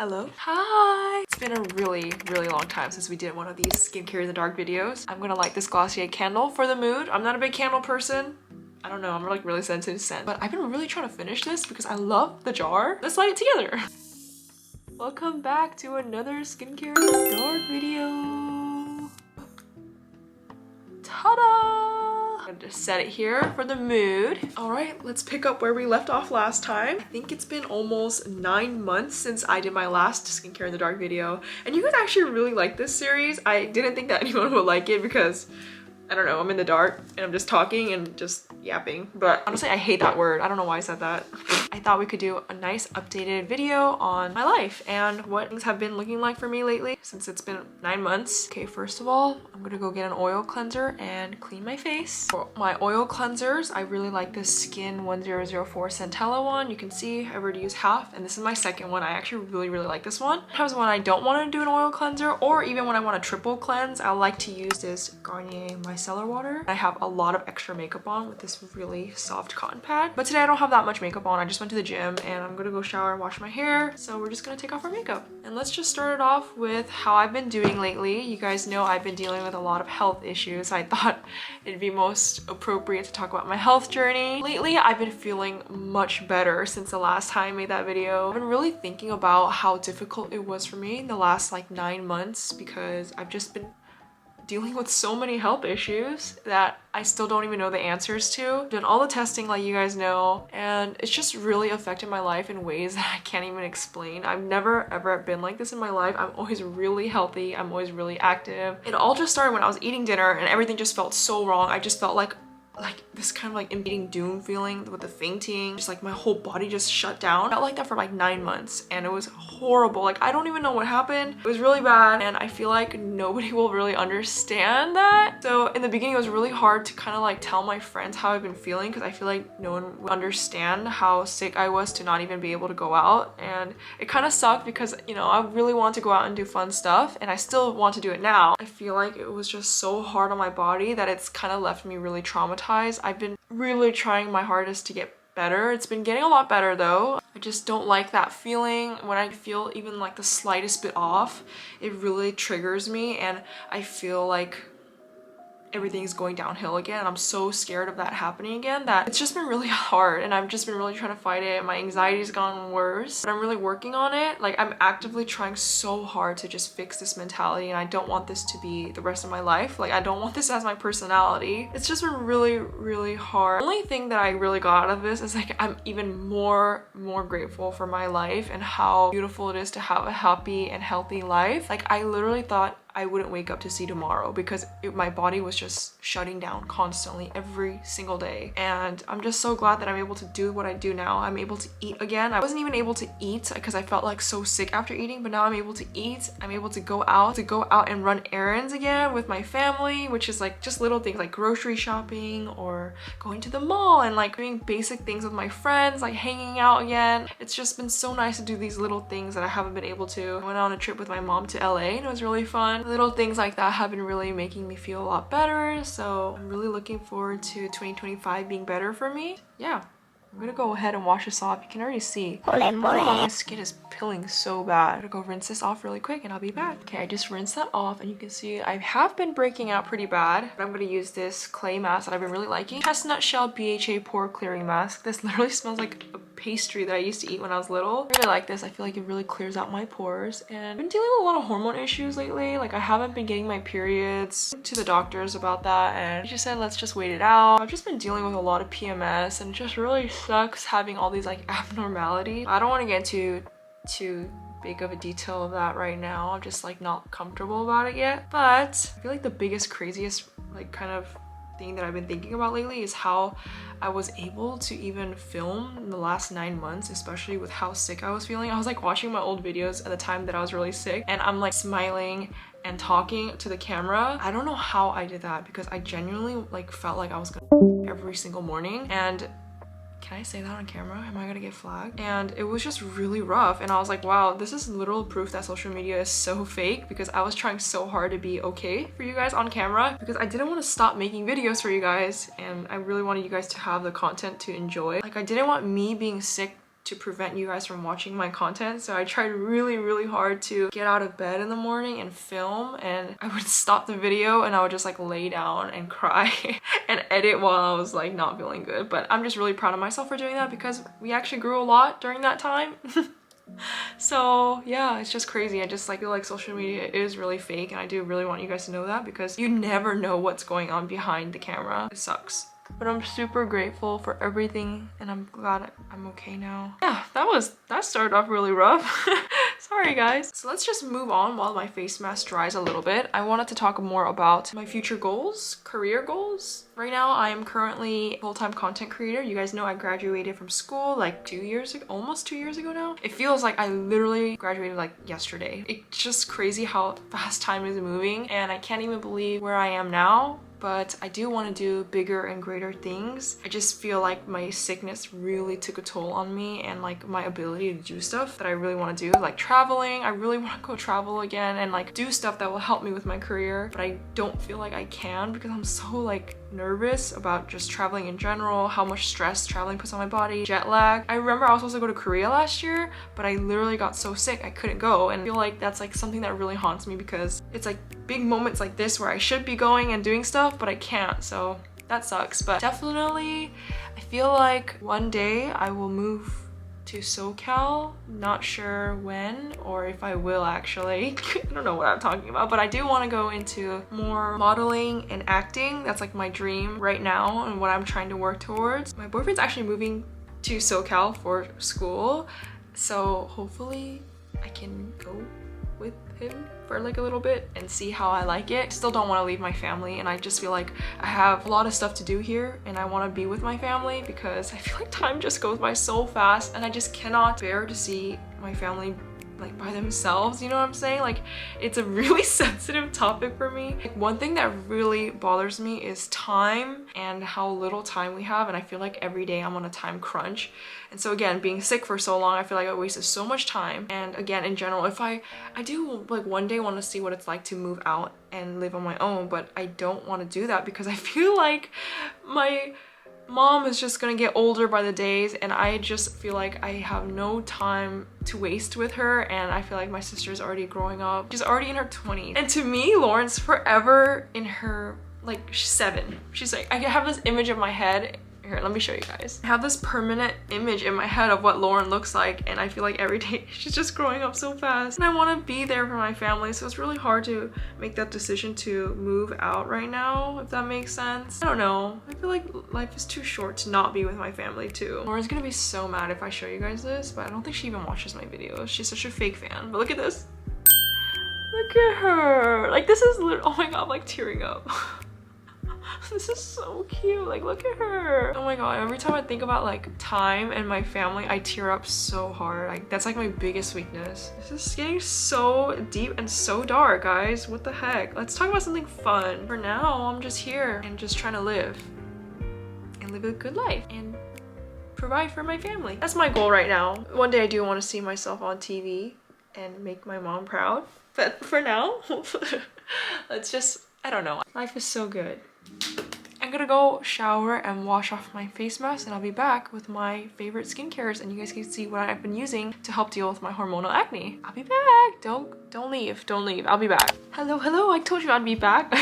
Hello. Hi. It's been a really long time since we did one of these skincare in the dark videos. I'm gonna light this Glossier candle for the mood. I'm not a big candle person. I don't know, I'm like really sensitive to scent. But I've been really trying to finish this because I love the jar. Let's light it together. Welcome back to another skincare in the dark video. Ta-da! I'm gonna just set it here for the mood. All right, let's pick up where we left off last time. I think it's been almost 9 months since I did my last skincare in the dark video. And you guys actually really like this series. I didn't think that anyone would like it because I don't know, I'm in the dark and I'm just talking and just yapping. But honestly, I hate that word. I don't know why I said that. I thought we could do a nice updated video on my life and what things have been looking like for me lately since it's been 9 months. Okay, first of all, I'm gonna go get an oil cleanser and clean my face. For my oil cleansers, I really like this Skin 1004 Centella one. You can see I already used half and this is my second one. I actually really like this one. Sometimes when I don't want to do an oil cleanser or even when I want to triple cleanse, I like to use this Garnier Micellar Water. I have a lot of extra makeup on with this really soft cotton pad, but today I don't have that much makeup on. I just went to the gym and I'm gonna go shower and wash my hair, so we're just gonna take off our makeup. And let's just start it off with how I've been doing lately. You guys know I've been dealing with a lot of health issues. I thought it'd be most appropriate to talk about my health journey. Lately I've been feeling much better since the last time I made that video. I've been really thinking about how difficult it was for me in the last like 9 months because I've just been dealing with so many health issues that I still don't even know the answers to. Done all the testing like you guys know, and it's just really affected my life in ways that I can't even explain. I've never ever been like this in my life. I'm always really healthy. I'm always really active. It all just started when I was eating dinner and everything just felt so wrong. I just felt like this kind of like impending doom feeling with the fainting, just like my whole body just shut down. I felt like that for like 9 months and it was horrible. Like I don't even know what happened. It was really bad and I feel like nobody will really understand that. So in the beginning it was really hard to kind of like tell my friends how I've been feeling because I feel like no one would understand how sick I was to not even be able to go out. And it kind of sucked because, you know, I really want to go out and do fun stuff and I still want to do it now. I feel like it was just so hard on my body that it's kind of left me really traumatized. I've been really trying my hardest to get better. It's been getting a lot better though. I just don't like that feeling. When I feel even like the slightest bit off, it really triggers me and I feel like everything's going downhill again. And I'm so scared of that happening again that it's just been really hard and I've just been really trying to fight it. My anxiety's gone worse, but I'm really working on it. Like I'm actively trying so hard to just fix this mentality and I don't want this to be the rest of my life. Like I don't want this as my personality. It's just been really hard. The only thing that I really got out of this is like I'm even more grateful for my life and how beautiful it is to have a happy and healthy life. Like I literally thought I wouldn't wake up to see tomorrow because my body was just shutting down constantly every single day. And I'm just so glad that I'm able to do what I do now. I'm able to eat again. I wasn't even able to eat because I felt like so sick after eating, but now I'm able to eat. I'm able to go out and run errands again with my family, which is like just little things like grocery shopping or going to the mall and like doing basic things with my friends, like hanging out again. It's just been so nice to do these little things that I haven't been able to. I went on a trip with my mom to LA and it was really fun. Little things like that have been really making me feel a lot better, so I'm really looking forward to 2025 being better for me. Yeah, I'm gonna go ahead and wash this off. You can already see my skin is peeling so bad. I'm gonna go rinse this off really quick and I'll be back. Okay, I just rinsed that off and you can see I have been breaking out pretty bad, but I'm gonna use this clay mask that I've been really liking. Chestnut Shell BHA Pore Clearing Mask. This literally smells like a pastry that I used to eat when I was little. I really like this. I feel like it really clears out my pores and I've been dealing with a lot of hormone issues lately. Like I haven't been getting my periods. I went to the doctors about that and she said let's just wait it out. I've just been dealing with a lot of PMS and it just really sucks having all these like abnormalities. I don't want to get into too big of a detail of that right now. I'm just like not comfortable about it yet, but I feel like the biggest craziest like kind of thing that I've been thinking about lately is how I was able to even film in the last 9 months, especially with how sick I was feeling. I was like watching my old videos at the time that I was really sick and I'm like smiling and talking to the camera. I don't know how I did that because I genuinely like felt like I was gonna every single morning. And can I say that on camera? Am I gonna get flagged? And it was just really rough and I was like, wow, this is literal proof that social media is so fake because I was trying so hard to be okay for you guys on camera because I didn't want to stop making videos for you guys and I really wanted you guys to have the content to enjoy. Like I didn't want me being sick to prevent you guys from watching my content. So I tried really hard to get out of bed in the morning and film, and I would stop the video and I would just like lay down and cry and edit while I was like not feeling good. But I'm just really proud of myself for doing that because we actually grew a lot during that time. So yeah, it's just crazy. I just like feel like social media is really fake, and I do really want you guys to know that because you never know what's going on behind the camera. It sucks. But I'm super grateful for everything, and I'm glad I'm okay now. Yeah, that started off really rough. Sorry guys. So let's just move on while my face mask dries a little bit. I wanted to talk more about my future goals, career goals. Right now, I am currently a full-time content creator. You guys know I graduated from school like 2 years ago, almost 2 years ago now. It feels like I literally graduated like yesterday. It's just crazy how fast time is moving, and I can't even believe where I am now. But I do want to do bigger and greater things. I just feel like my sickness really took a toll on me, and like my ability to do stuff that I really want to do, like traveling. I really want to go travel again and like do stuff that will help me with my career, but I don't feel like I can because I'm so like nervous about just traveling in general, how much stress traveling puts on my body, jet lag. I remember I was supposed to go to Korea last year, but I literally got so sick I couldn't go, and I feel like that's like something that really haunts me because it's like big moments like this where I should be going and doing stuff, but I can't, so that sucks. But definitely I feel like one day I will move to SoCal. Not sure when or if I will actually. I don't know what I'm talking about, but I do want to go into more modeling and acting. That's like my dream right now and what I'm trying to work towards. My boyfriend's actually moving to SoCal for school, so hopefully I can go with him for like a little bit and see how I like it. Still don't want to leave my family, and I just feel like I have a lot of stuff to do here and I want to be with my family because I feel like time just goes by so fast, and I just cannot bear to see my family like by themselves, you know what I'm saying? Like it's a really sensitive topic for me. Like, one thing that really bothers me is time and how little time we have, and I feel like every day I'm on a time crunch. And so again, being sick for so long, I feel like I wasted so much time. And again, in general, if I do like one day want to see what it's like to move out and live on my own, but I don't want to do that because I feel like my mom is just gonna get older by the days, and I just feel like I have no time to waste with her, and I feel like my sister's already growing up. She's already in her 20s, and to me, Lauren's forever in her like 7. She's like, I have this image in my head. Here, let me show you guys. I have this permanent image in my head of what Lauren looks like, and I feel like every day she's just growing up so fast, and I want to be there for my family, so it's really hard to make that decision to move out right now, if that makes sense. I don't know. I feel like life is too short to not be with my family too. Lauren's gonna be so mad if I show you guys this, but I don't think she even watches my videos. She's such a fake fan. But look at this. Look at her. Like this is literally, oh my god, I'm like tearing up. This is so cute. Like look at her. Oh my god, every time I think about like time and my family, I tear up so hard. Like that's like my biggest weakness. This is getting so deep and so dark, guys. What the heck? Let's talk about something fun. For now, I'm just here and just trying to live a good life and provide for my family. That's my goal right now. One day I do want to see myself on TV and make my mom proud, but for now let's just, I don't know. Life is so good. I'm gonna go shower and wash off my face mask, and I'll be back with my favorite skincares, and you guys can see what I've been using to help deal with my hormonal acne. I'll be back. Don't leave. I'll be back. Hello, I told you I'd be back.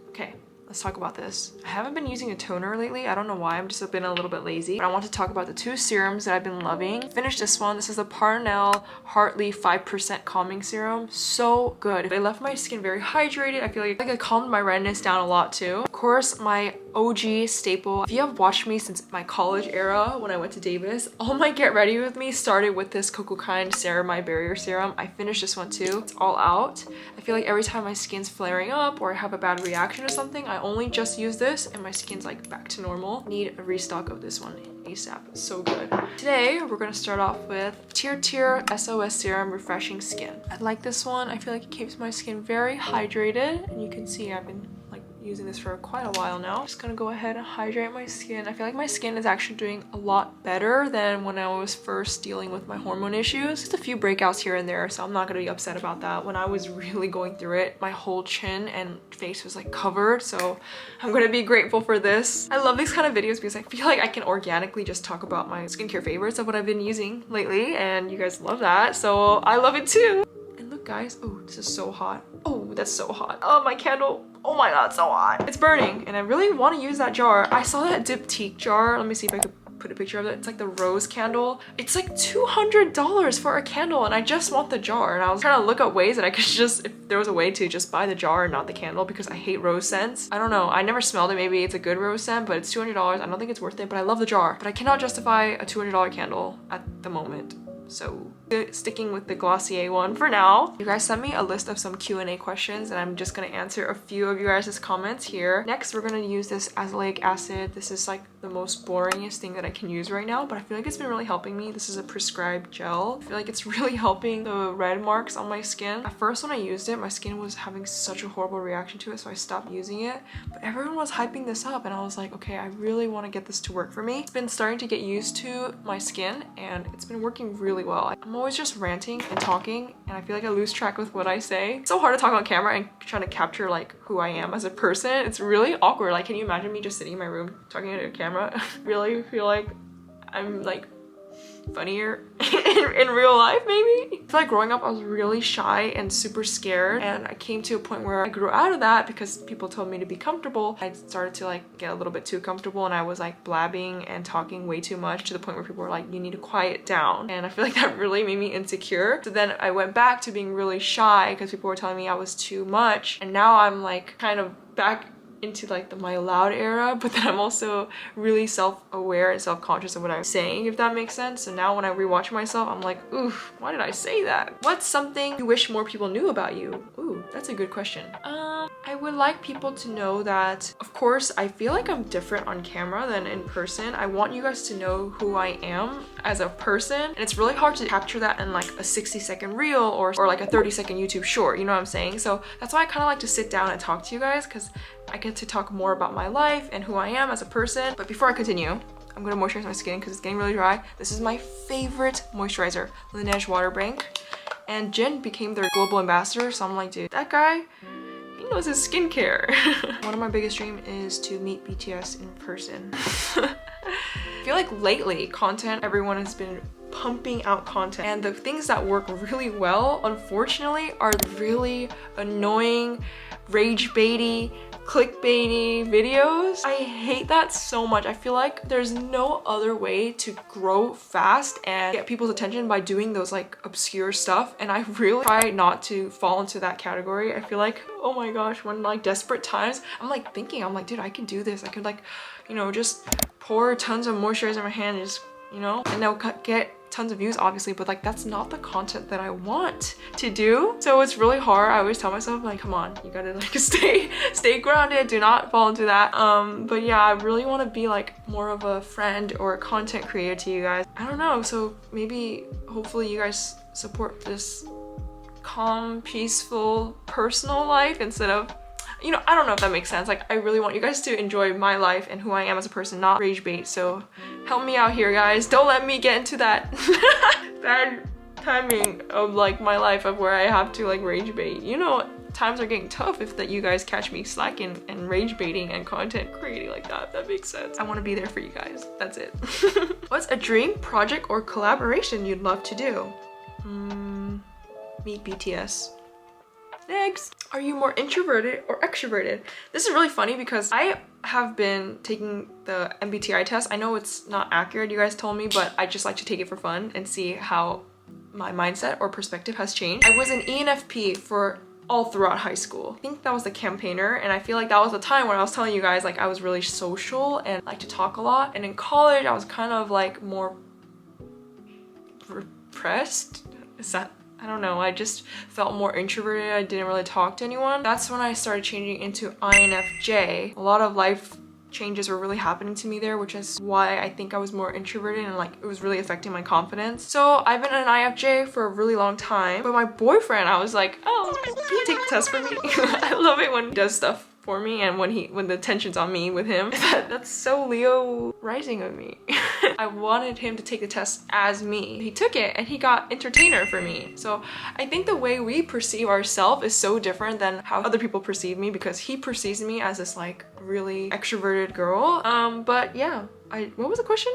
Okay, let's talk about this. I haven't been using a toner lately. I don't know why. I've just been a little bit lazy. But I want to talk about the 2 serums that I've been loving. Finished this one. This is the Parnell Heartly 5% Calming Serum. So good. It left my skin very hydrated. I feel like it calmed my redness down a lot too. Of course, my OG staple. If you have watched me since my college era when I went to Davis, all my get ready with me started with this Coco Kind Ceramide Barrier Serum. I finished this one too. It's all out. I feel like every time my skin's flaring up or I have a bad reaction to something, I only just use this and my skin's like back to normal. Need a restock of this one ASAP. It's so good. Today, we're gonna start off with Tear SOS Serum Refreshing Skin. I like this one. I feel like it keeps my skin very hydrated, and you can see I've been like using this for quite a while now. Just gonna go ahead and hydrate my skin. I feel like my skin is actually doing a lot better than when I was first dealing with my hormone issues. Just a few breakouts here and there, so I'm not gonna be upset about that. When I was really going through it, my whole chin and face was like covered, so I'm gonna be grateful for this. I love these kind of videos because I feel like I can organically just talk about my skincare favorites of what I've been using lately, and you guys love that, so I love it too. And look guys, oh, this is so hot. Oh, that's so hot. Oh, my candle. Oh my god, so hot. It's burning, and I really want to use that jar. I saw that diptyque jar. Let me see if I could put a picture of it. It's like the rose candle. It's like $200 for a candle, and I just want the jar. And I was trying to look up ways that I could just, if there was a way to just buy the jar and not the candle, because I hate rose scents. I don't know. I never smelled it. Maybe it's a good rose scent, but it's $200. I don't think it's worth it, but I love the jar. But I cannot justify a $200 candle at the moment. So sticking with the Glossier one for now. You guys sent me a list of some Q&A questions, and I'm just gonna answer a few of you guys' comments here. Next, we're gonna use this azelaic acid. This is like the most boringest thing that I can use right now, but I feel like it's been really helping me. This is a prescribed gel. I feel like it's really helping the red marks on my skin. At first when I used it, my skin was having such a horrible reaction to it, so I stopped using it. But everyone was hyping this up, and I was like, okay, I really want to get this to work for me. It's been starting to get used to my skin, and it's been working really well. I'm always just ranting and talking, and I feel like I lose track with what I say. It's so hard to talk on camera and trying to capture like who I am as a person. It's really awkward. Like, can you imagine me just sitting in my room talking to a camera? Really feel like I'm like funnier in real life, maybe? I feel like growing up I was really shy and super scared, and I came to a point where I grew out of that because people told me to be comfortable. I started to like get a little bit too comfortable, and I was like blabbing and talking way too much to the point where people were like, you need to quiet down, and I feel like that really made me insecure. So then I went back to being really shy because people were telling me I was too much, and now I'm like kind of back into like my loud era, but then I'm also really self-aware and self-conscious of what I'm saying, if that makes sense. So now when I rewatch myself, I'm like, oof, why did I say that? What's something you wish more people knew about you? Ooh, that's a good question. I would like people to know that, of course, I feel like I'm different on camera than in person. I want you guys to know who I am as a person, and it's really hard to capture that in like a 60-second reel or like a 30-second YouTube short, you know what I'm saying? So that's why I kind of like to sit down and talk to you guys, because I get to talk more about my life and who I am as a person. But before I continue, I'm gonna moisturize my skin because it's getting really dry. This is my favorite moisturizer, Laneige Water Bank, and Jin became their global ambassador, so I'm like, dude, that guy, he knows his skincare. One of my biggest dreams is to meet BTS in person. I feel like lately, everyone has been pumping out content, and the things that work really well, unfortunately, are really annoying, rage baity, clickbaity videos. I hate that so much. I feel like there's no other way to grow fast and get people's attention by doing those like obscure stuff, and I really try not to fall into that category. I feel like, oh my gosh, when like desperate times, I'm like thinking, I'm like, dude, I can do this. I could like, you know, just pour tons of moisturizer in my hand and just, you know, and they'll get tons of views obviously, but like that's not the content that I want to do. So it's really hard. I always tell myself like, come on, you gotta like stay grounded, do not fall into that. But yeah, I really want to be like more of a friend or a content creator to you guys. I don't know, so maybe hopefully you guys support this calm, peaceful, personal life instead of, you know, I don't know if that makes sense. Like, I really want you guys to enjoy my life and who I am as a person, not rage bait. So help me out here, guys. Don't let me get into that bad timing of like my life of where I have to like rage bait. You know, times are getting tough if that you guys catch me slacking and rage baiting and content creating like that. That makes sense. I want to be there for you guys. That's it. What's a dream project or collaboration you'd love to do? Meet BTS. Next, are you more introverted or extroverted? This is really funny because I have been taking the MBTI test. I know it's not accurate, you guys told me, but I just like to take it for fun and see how my mindset or perspective has changed. I was an ENFP for all throughout high school. I think that was the campaigner, and I feel like that was the time when I was telling you guys like I was really social and like to talk a lot. And in college, I was kind of like more repressed. Is that, I don't know, I just felt more introverted. I didn't really talk to anyone. That's when I started changing into INFJ. A lot of life changes were really happening to me there, which is why I think I was more introverted and like it was really affecting my confidence. So I've been an INFJ for a really long time, but my boyfriend, I was like, oh, can you take the test for me? I love it when he does stuff for me, and when the tension's on me with him. That's so Leo rising of me. I wanted him to take the test as me. He took it and he got entertainer for me. So I think the way we perceive ourselves is so different than how other people perceive me, because he perceives me as this like really extroverted girl. But yeah, what was the question?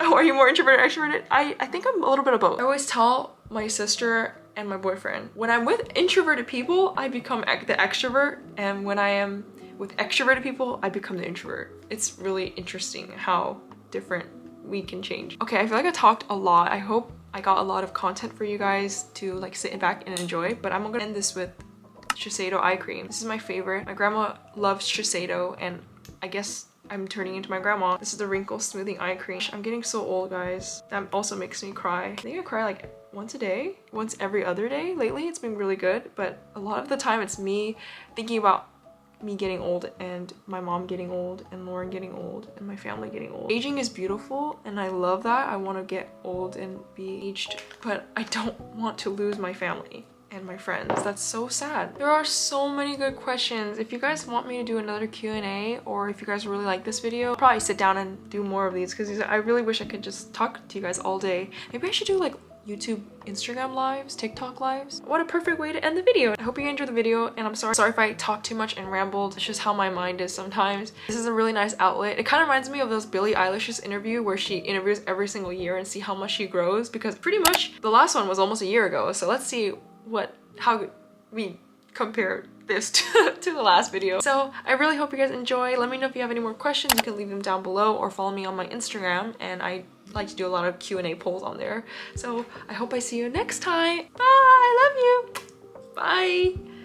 Oh, are you more introverted or extroverted? I think I'm a little bit of both. I always tell my sister and my boyfriend, when I'm with introverted people, I become the extrovert, and when I am with extroverted people, I become the introvert. It's really interesting how different we can change. Okay, I feel like I talked a lot. I hope I got a lot of content for you guys to like sit back and enjoy, but I'm gonna end this with Shiseido eye cream. This is my favorite. My grandma loves Shiseido, and I guess I'm turning into my grandma. This is the wrinkle smoothing eye cream. I'm getting so old, guys. That also makes me cry. I think I cry like once a day, once every other day. Lately, it's been really good, but a lot of the time it's me thinking about me getting old, and my mom getting old, and Lauren getting old, and my family getting old. Aging is beautiful, and I love that. I want to get old and be aged, but I don't want to lose my family and my friends. That's so sad. There are so many good questions. If you guys want me to do another Q&A, or if you guys really like this video, I'll probably sit down and do more of these, because I really wish I could just talk to you guys all day. Maybe I should do like YouTube, Instagram lives, TikTok lives. What a perfect way to end the video. I hope you enjoyed the video, and I'm sorry if I talked too much and rambled. It's just how my mind is sometimes. This is a really nice outlet. It kind of reminds me of those Billie Eilish's interview where she interviews every single year and see how much she grows, because pretty much the last one was almost a year ago. So let's see how we compare this to the last video. So I really hope you guys enjoy. Let me know if you have any more questions. You can leave them down below, or follow me on my Instagram, and I like to do a lot of Q&A polls on there. So I hope I see you next time. Bye! I love you! Bye!